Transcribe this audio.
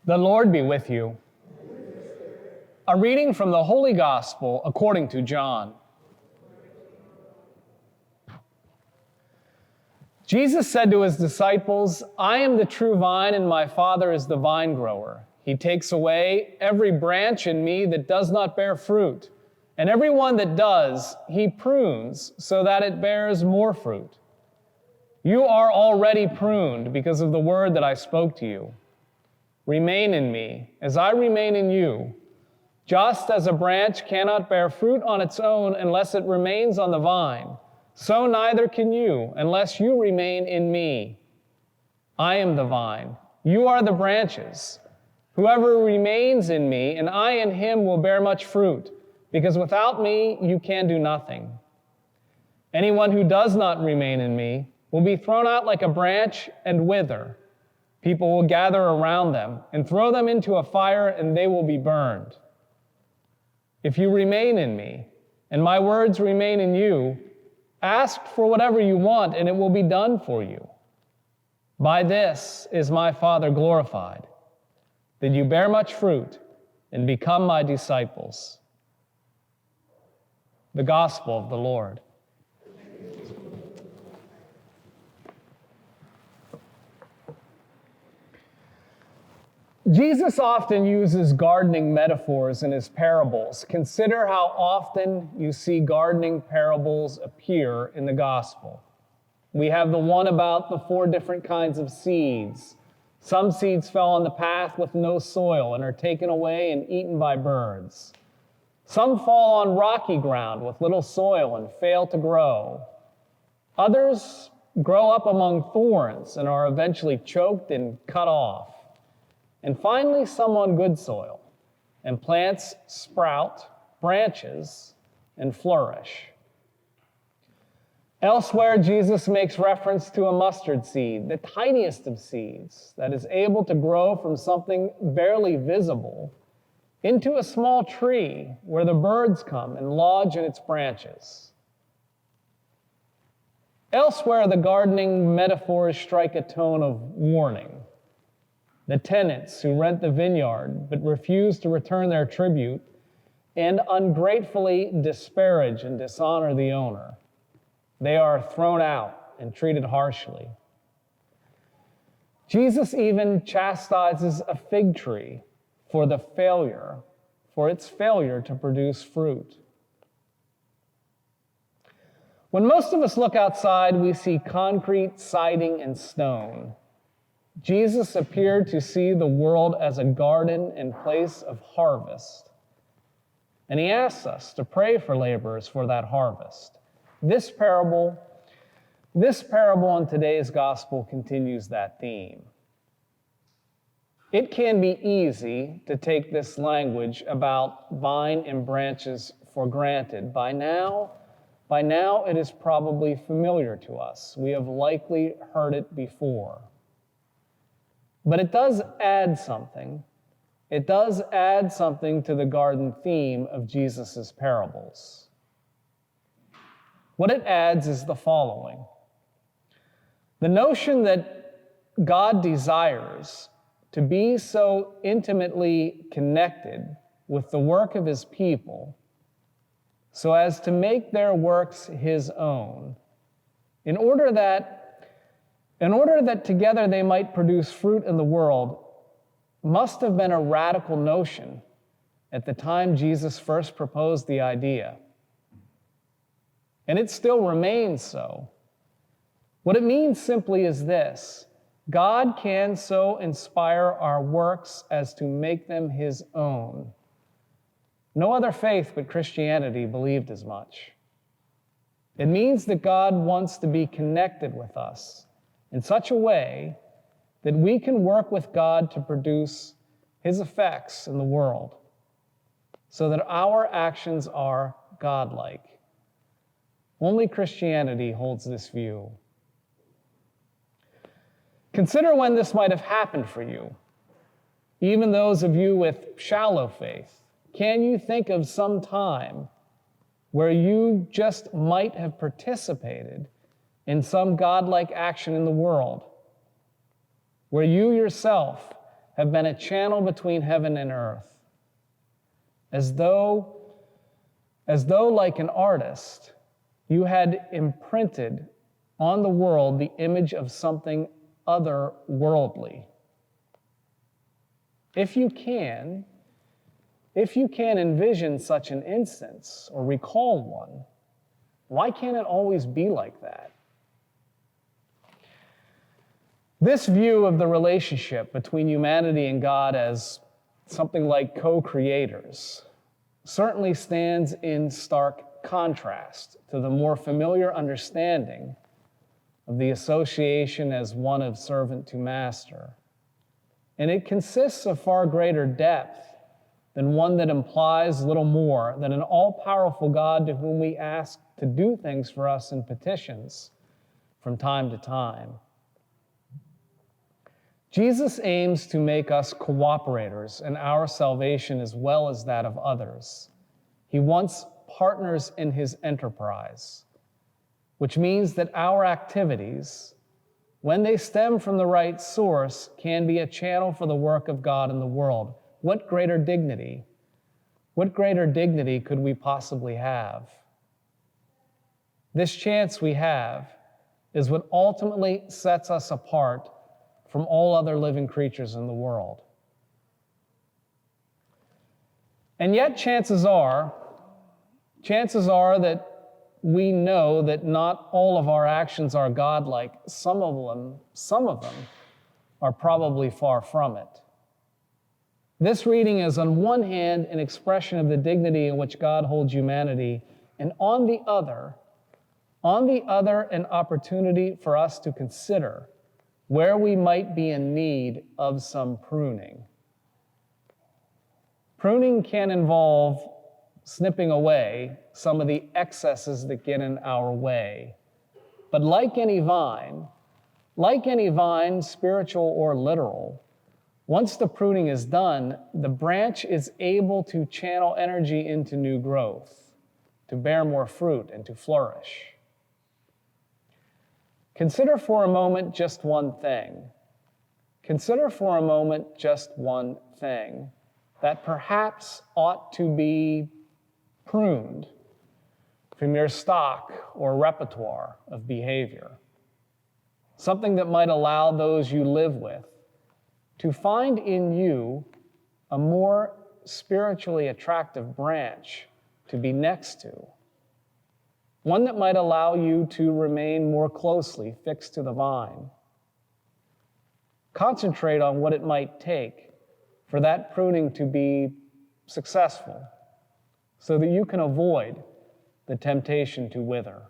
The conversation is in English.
The Lord be with you. A reading from the Holy Gospel according to John. Jesus said to his disciples, "I am the true vine, and my Father is the vine grower. He takes away every branch in me that does not bear fruit, and every one that does, he prunes so that it bears more fruit. You are already pruned because of the word that I spoke to you. Remain in me, as I remain in you. Just as a branch cannot bear fruit on its own unless it remains on the vine, so neither can you unless you remain in me. I am the vine, you are the branches. Whoever remains in me and I in him will bear much fruit, because without me you can do nothing. Anyone who does not remain in me will be thrown out like a branch and wither. People will gather around them and throw them into a fire, and they will be burned. If you remain in me, and my words remain in you, ask for whatever you want, and it will be done for you. By this is my Father glorified, that you bear much fruit and become my disciples." The Gospel of the Lord. Jesus often uses gardening metaphors in his parables. Consider how often you see gardening parables appear in the gospel. We have the one about the 4 different kinds of seeds. Some seeds fell on the path with no soil and are taken away and eaten by birds. Some fall on rocky ground with little soil and fail to grow. Others grow up among thorns and are eventually choked and cut off. And finally, some on good soil, and plants sprout, branches, and flourish. Elsewhere, Jesus makes reference to a mustard seed, the tiniest of seeds, that is able to grow from something barely visible into a small tree where the birds come and lodge in its branches. Elsewhere, the gardening metaphors strike a tone of warning. The tenants who rent the vineyard but refuse to return their tribute and ungratefully disparage and dishonor the owner. They are thrown out and treated harshly. Jesus even chastises a fig tree for its failure to produce fruit. When most of us look outside, we see concrete, siding, and stone. Jesus appeared to see the world as a garden and place of harvest. And he asks us to pray for laborers for that harvest. This parable in today's gospel continues that theme. It can be easy to take this language about vine and branches for granted. By now it is probably familiar to us. We have likely heard it before. But it does add something. It does add something to the garden theme of Jesus' parables. What it adds is the following. The notion that God desires to be so intimately connected with the work of his people so as to make their works his own, in order that together they might produce fruit in the world, must have been a radical notion at the time Jesus first proposed the idea. And it still remains so. What it means simply is this: God can so inspire our works as to make them his own. No other faith but Christianity believed as much. It means that God wants to be connected with us in such a way that we can work with God to produce his effects in the world, so that our actions are godlike. Only Christianity holds this view. Consider when this might have happened for you. Even those of you with shallow faith, can you think of some time where you just might have participated in some godlike action in the world, where you yourself have been a channel between heaven and earth, as though like an artist, you had imprinted on the world the image of something otherworldly. If you can envision such an instance or recall one, why can't it always be like that? This view of the relationship between humanity and God as something like co-creators certainly stands in stark contrast to the more familiar understanding of the association as one of servant to master. And it consists of far greater depth than one that implies little more than an all-powerful God to whom we ask to do things for us in petitions from time to time. Jesus aims to make us cooperators in our salvation as well as that of others. He wants partners in his enterprise, which means that our activities, when they stem from the right source, can be a channel for the work of God in the world. What greater dignity could we possibly have? This chance we have is what ultimately sets us apart from all other living creatures in the world. And yet chances are that we know that not all of our actions are godlike. Some of them are probably far from it. This reading is on one hand an expression of the dignity in which God holds humanity, and on the other an opportunity for us to consider where we might be in need of some pruning. Pruning can involve snipping away some of the excesses that get in our way. But like any vine, spiritual or literal, once the pruning is done, the branch is able to channel energy into new growth, to bear more fruit and to flourish. Consider for a moment just one thing. That perhaps ought to be pruned from your stock or repertoire of behavior. Something that might allow those you live with to find in you a more spiritually attractive branch to be next to. One that might allow you to remain more closely fixed to the vine. Concentrate on what it might take for that pruning to be successful so that you can avoid the temptation to wither.